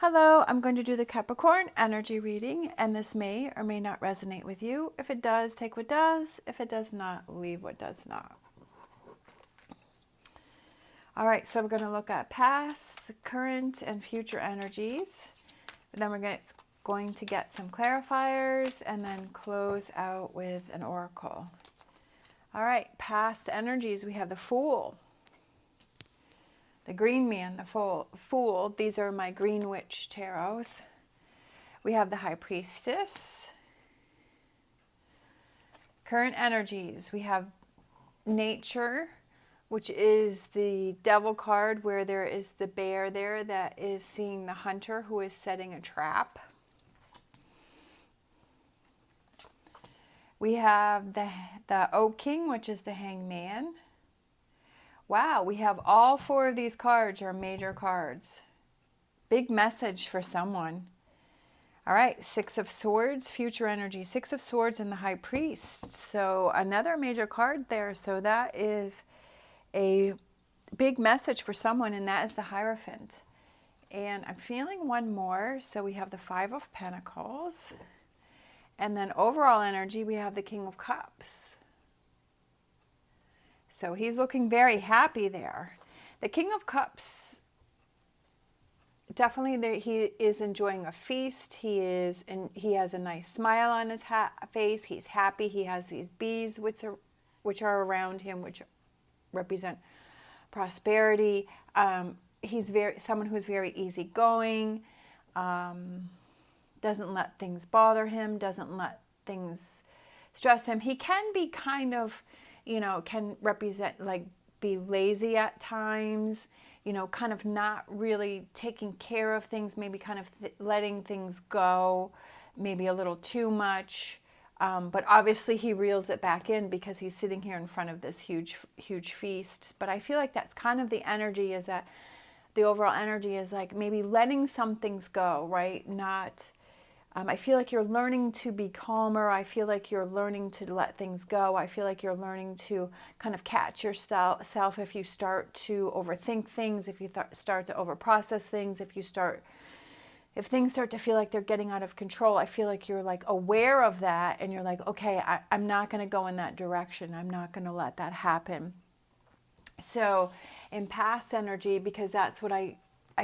Hello, I'm going to do the Capricorn energy reading, and this may or may not resonate with you. If it does, take what does. If it does not, leave what does not. All right, so we're going to look at past, current, and future energies. Then we're going to get some clarifiers and then close out with an oracle. All right, past energies, we have the Fool, the Green Man, the Fool. These are my Green Witch tarots. We have the High Priestess. Current energies, we have Nature, which is the Devil card, where there is the bear there that is seeing the hunter who is setting a trap. We have the Oak King, which is the Hangman. Wow, we have all four of these cards are major cards. Big message for someone. All right, Six of Swords, future energy. Six of Swords and the High Priest. So another major card there. So that is a big message for someone, and that is the Hierophant. And I'm feeling one more. So we have the Five of Pentacles. And then overall energy, we have the King of Cups. So he's looking very happy there. The King of Cups, definitely he is enjoying a feast. He has a nice smile on his face. He's happy. He has these bees which are around him, which represent prosperity. He's someone who's very easygoing. Doesn't let things bother him. Doesn't let things stress him. He can be kind of, can represent, like, be lazy at times, kind of not really taking care of things, maybe kind of letting things go, maybe a little too much. But obviously he reels it back in because he's sitting here in front of this huge, huge feast. But I feel like that's kind of the energy, is that the overall energy is like maybe letting some things go, right? Not... I feel like you're learning to be calmer. I feel like you're learning to let things go. I feel like you're learning to kind of catch yourself if you start to overthink things, if you start to overprocess things, if things start to feel like they're getting out of control. I feel like you're like aware of that, and you're like, okay, I'm not going to go in that direction. I'm not going to let that happen. So in past energy, because that's what I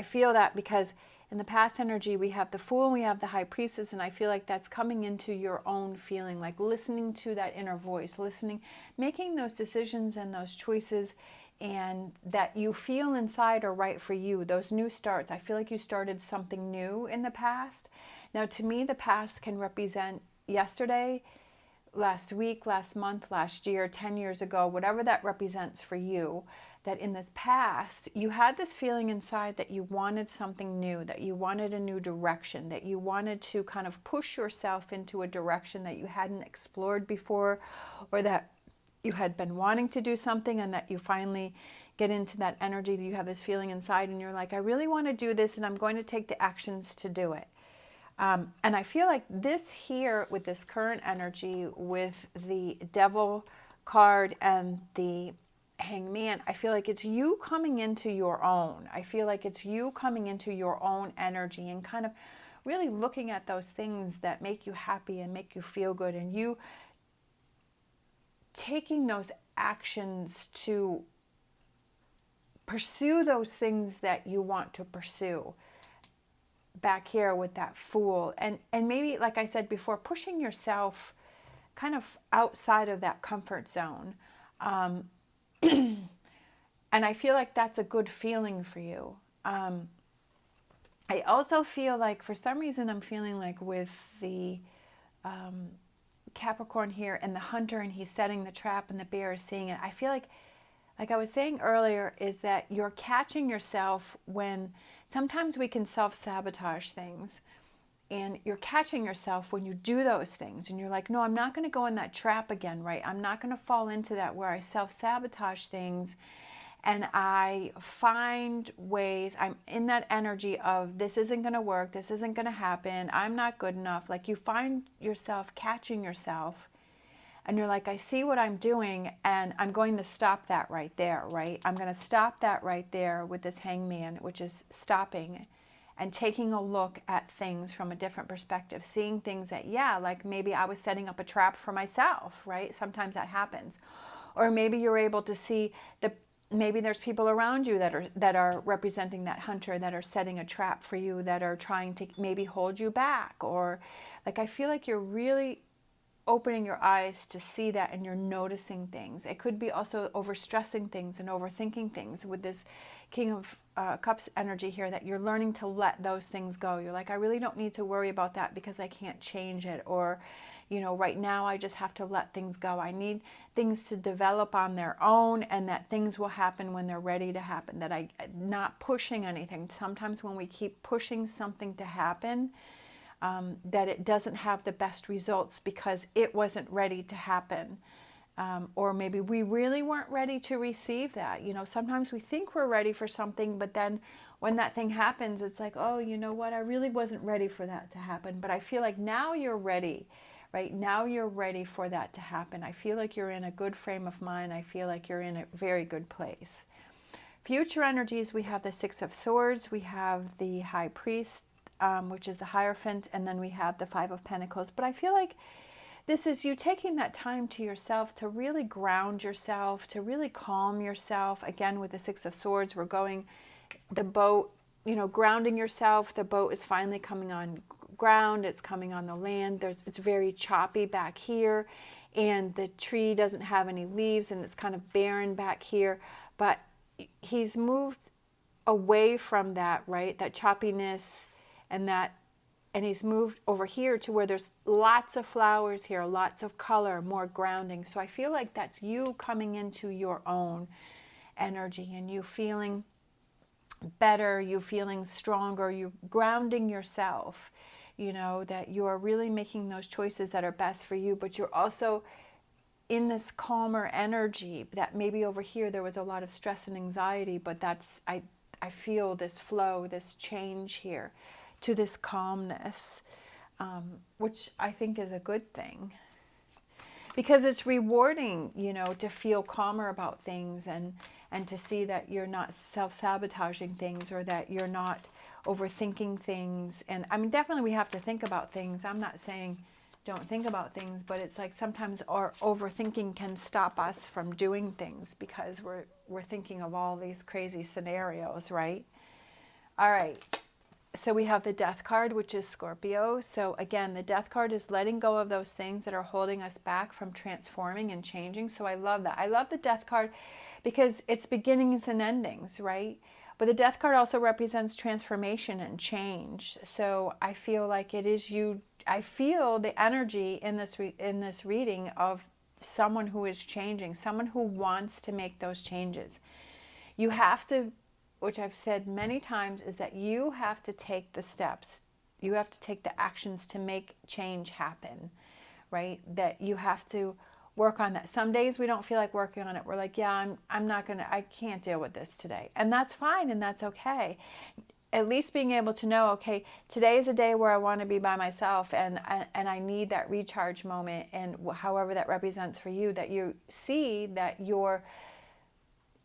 feel that because in the past energy, we have the Fool and we have the High Priestess, and I feel like that's coming into your own feeling, like listening to that inner voice, making those decisions and those choices, and that you feel inside are right for you. Those new starts, I feel like you started something new in the past. Now, to me, the past can represent yesterday, last week, last month, last year, 10 years ago, whatever that represents for you. That in this past, you had this feeling inside that you wanted something new, that you wanted a new direction, that you wanted to kind of push yourself into a direction that you hadn't explored before, or that you had been wanting to do something, and that you finally get into that energy that you have this feeling inside and you're like, I really want to do this, and I'm going to take the actions to do it. And I feel like this here with this current energy with the Devil card and the Hangman, I feel like it's you coming into your own. I feel like it's you coming into your own energy and kind of really looking at those things that make you happy and make you feel good, and you taking those actions to pursue those things that you want to pursue. Back here with that Fool, and maybe, like I said before, pushing yourself kind of outside of that comfort zone. And I feel like that's a good feeling for you. I also feel like for some reason I'm feeling like with the Capricorn here and the hunter, and he's setting the trap and the bear is seeing it. I feel like I was saying earlier, is that you're catching yourself when sometimes we can self-sabotage things, and you're catching yourself when you do those things, and you're like, no, I'm not going to go in that trap again, right? I'm not going to fall into that where I self-sabotage things, and I find ways, I'm in that energy of this isn't going to work, this isn't going to happen, I'm not good enough. Like, you find yourself catching yourself, and you're like, I see what I'm doing, and I'm going to stop that right there, right? I'm going to stop that right there with this Hangman, which is stopping. and taking a look at things from a different perspective, seeing things that, yeah, like maybe I was setting up a trap for myself, right? Sometimes that happens. Or maybe you're able to see maybe there's people around you that are representing that hunter, that are setting a trap for you, that are trying to maybe hold you back. Or like, I feel like you're really opening your eyes to see that, and you're noticing things. It could be also overstressing things and overthinking things with this King of Cups energy here, that you're learning to let those things go. You're like, I really don't need to worry about that because I can't change it. Or, you know, right now I just have to let things go. I need things to develop on their own, and that things will happen when they're ready to happen. That I'm not pushing anything. Sometimes when we keep pushing something to happen, that it doesn't have the best results because it wasn't ready to happen. Or maybe we really weren't ready to receive that. You know, sometimes we think we're ready for something, but then when that thing happens, it's like, oh, you know what? I really wasn't ready for that to happen. But I feel like now you're ready, right? Now you're ready for that to happen. I feel like you're in a good frame of mind. I feel like you're in a very good place. Future energies, we have the Six of Swords. We have the High Priest, which is the Hierophant, and then we have the Five of Pentacles. But I feel like this is you taking that time to yourself to really ground yourself, to really calm yourself. Again, with the Six of Swords, we're going the boat, you know, grounding yourself. The boat is finally coming on ground. It's coming on the land. It's very choppy back here, and the tree doesn't have any leaves, and it's kind of barren back here. But he's moved away from that, right? That choppiness and he's moved over here to where there's lots of flowers here, lots of color, more grounding. So I feel like that's you coming into your own energy, and you feeling better, you feeling stronger, you grounding yourself, you know, that you are really making those choices that are best for you, but you're also in this calmer energy. That maybe over here there was a lot of stress and anxiety, but I feel this flow, this change here to this calmness, which I think is a good thing, because it's rewarding, you know, to feel calmer about things, and to see that you're not self-sabotaging things, or that you're not overthinking things. And I mean, definitely we have to think about things. I'm not saying don't think about things, but it's like sometimes our overthinking can stop us from doing things because we're thinking of all these crazy scenarios, right? All right. So we have the Death card, which is Scorpio. So again, the Death card is letting go of those things that are holding us back from transforming and changing. So I love that. I love the Death card because it's beginnings and endings, right? But the Death card also represents transformation and change. So I feel like it is you. I feel the energy in this reading of someone who is changing, someone who wants to make those changes. You have to, which I've said many times, is that you have to take the steps. You have to take the actions to make change happen, right? That you have to work on that. Some days we don't feel like working on it. We're like, yeah, I can't deal with this today. And that's fine, and that's okay. At least being able to know, okay, today is a day where I want to be by myself, and I need that recharge moment, and however that represents for you, that you see that you're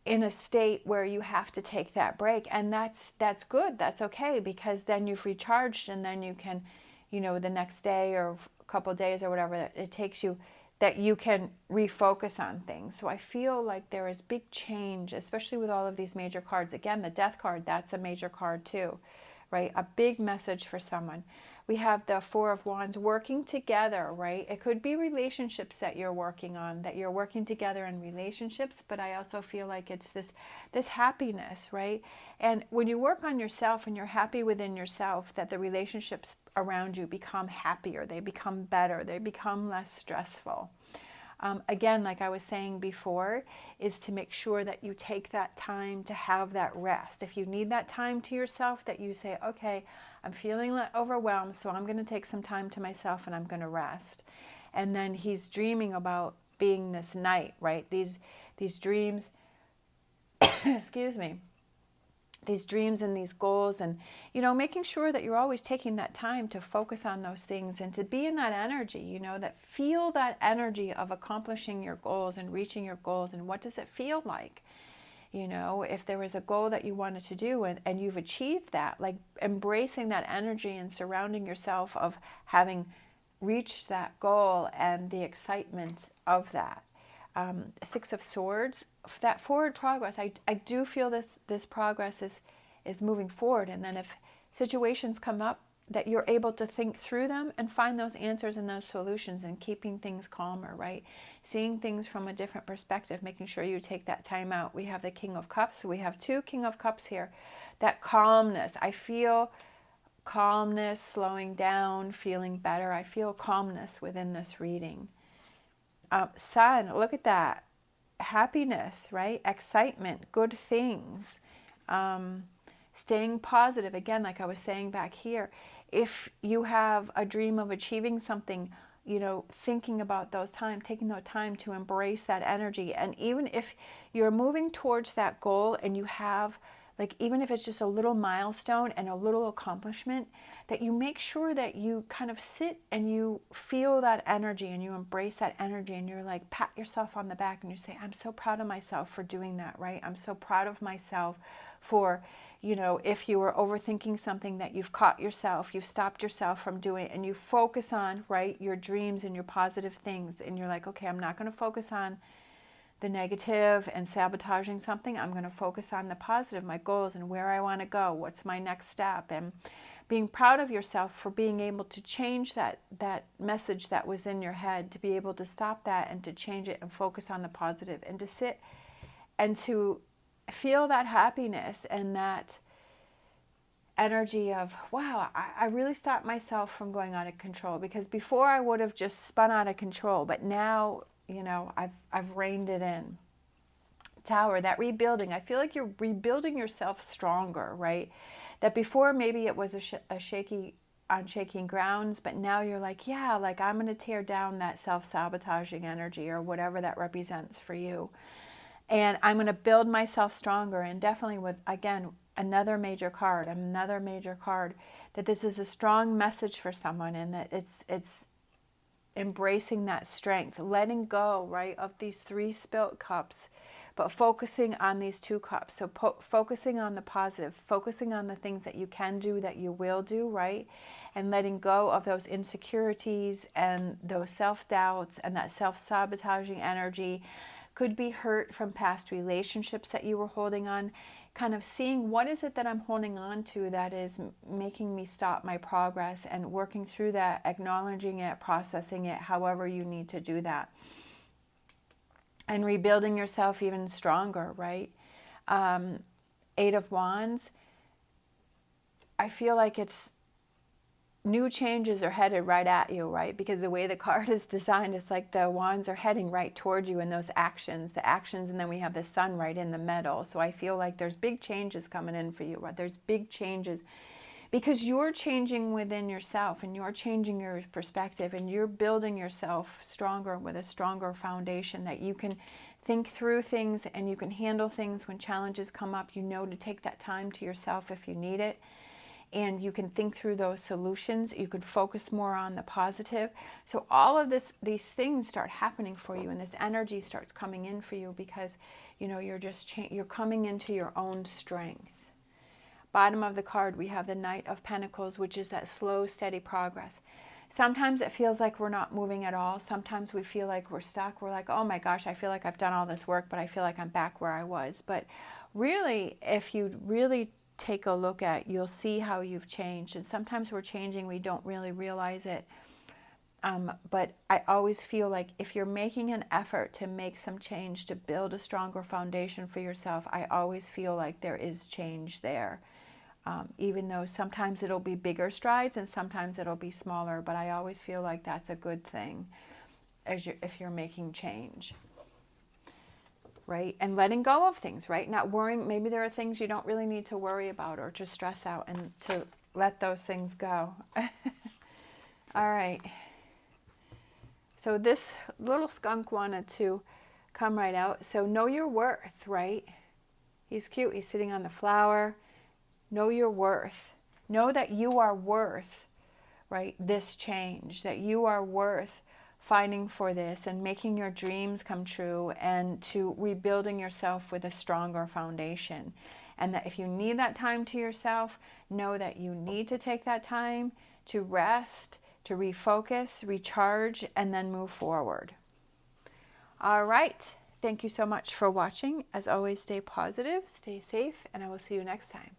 in a state where you have to take that break, and that's good, that's okay, because then you've recharged, and then you can, you know, the next day or a couple of days or whatever that it takes you, that you can refocus on things. So I feel like there is big change, especially with all of these major cards. Again, the Death card, that's a major card too, right? A big message for someone. We have the Four of Wands, working together, right? It could be relationships that you're working on, that you're working together in relationships, but I also feel like it's this happiness, right? And when you work on yourself and you're happy within yourself, that the relationships around you become happier, they become better, they become less stressful. Again, like I was saying before, is to make sure that you take that time to have that rest. If you need that time to yourself, that you say, okay, I'm feeling overwhelmed, so I'm going to take some time to myself and I'm going to rest. And then he's dreaming about being this knight, right? These dreams, excuse me, these dreams and these goals, and, you know, making sure that you're always taking that time to focus on those things and to be in that energy, you know, that feel that energy of accomplishing your goals and reaching your goals. And what does it feel like? You know, if there was a goal that you wanted to do and you've achieved that, like embracing that energy and surrounding yourself of having reached that goal and the excitement of that. Six of Swords, that forward progress, I do feel this progress is moving forward. And then if situations come up, that you're able to think through them and find those answers and those solutions, and keeping things calmer, right? Seeing things from a different perspective, making sure you take that time out. We have the King of Cups. So we have two King of Cups here. That calmness. I feel calmness, slowing down, feeling better. I feel calmness within this reading. Sun, look at that. Happiness, right? Excitement, good things. Staying positive, again, like I was saying back here. If you have a dream of achieving something, you know, thinking about those times, taking the time to embrace that energy. And even if you're moving towards that goal and you have, like, even if it's just a little milestone and a little accomplishment, that you make sure that you kind of sit and you feel that energy and you embrace that energy, and you're like, pat yourself on the back and you say, I'm so proud of myself for doing that, right? I'm so proud of myself for, you know, if you were overthinking something, that you've caught yourself, you've stopped yourself from doing it, and you focus on, right, your dreams and your positive things. And you're like, okay, I'm not going to focus on the negative and sabotaging something. I'm going to focus on the positive, my goals and where I want to go. What's my next step? And being proud of yourself for being able to change that message that was in your head, to be able to stop that and to change it and focus on the positive, and to sit and to feel that happiness and that energy of, wow, I really stopped myself from going out of control. Because before I would have just spun out of control, but now, you know, I've reined it in. Tower, that rebuilding. I feel like you're rebuilding yourself stronger, right? That before maybe it was a shaky, on shaking grounds, but now you're like, yeah, like I'm going to tear down that self-sabotaging energy or whatever that represents for you. And I'm going to build myself stronger. And definitely with, again, another major card, that this is a strong message for someone, and that it's embracing that strength, letting go, right, of these three spilt cups, but focusing on these two cups. So focusing on the positive, focusing on the things that you can do, that you will do, right? And letting go of those insecurities and those self-doubts and that self-sabotaging energy. Could be hurt from past relationships that you were holding on. Kind of seeing, what is it that I'm holding on to that is making me stop my progress, and working through that, acknowledging it, processing it, however you need to do that. And rebuilding yourself even stronger, right? Eight of Wands. I feel like it's new changes are headed right at you, right? Because the way the card is designed, it's like the wands are heading right towards you, and those actions, and then we have the sun right in the middle. So I feel like there's big changes coming in for you, right? There's big changes because you're changing within yourself, and you're changing your perspective, and you're building yourself stronger with a stronger foundation, that you can think through things and you can handle things when challenges come up. You know to take that time to yourself if you need it. And you can think through those solutions. You could focus more on the positive. So all of these things start happening for you, and this energy starts coming in for you, because you know you're you're coming into your own strength. Bottom of the card, we have the Knight of Pentacles, which is that slow, steady progress. Sometimes it feels like we're not moving at all. Sometimes we feel like we're stuck. We're like, oh my gosh, I feel like I've done all this work, but I feel like I'm back where I was. But really, if you really take a look at, you'll see how you've changed. And sometimes we're changing, we don't really realize it. But I always feel like if you're making an effort to make some change, to build a stronger foundation for yourself, I always feel like there is change there. Even though sometimes it'll be bigger strides and sometimes it'll be smaller, but I always feel like that's a good thing if you're making change. Right? And letting go of things, right? Not worrying. Maybe there are things you don't really need to worry about or to stress out, and to let those things go. All right. So this little skunk wanted to come right out. So know your worth, right? He's cute. He's sitting on the flower. Know your worth. Know that you are worth, right, this change, that you are worth fighting for this and making your dreams come true, and to rebuilding yourself with a stronger foundation. And that if you need that time to yourself, know that you need to take that time to rest, to refocus, recharge, and then move forward. All right. Thank you so much for watching. As always, stay positive, stay safe, and I will see you next time.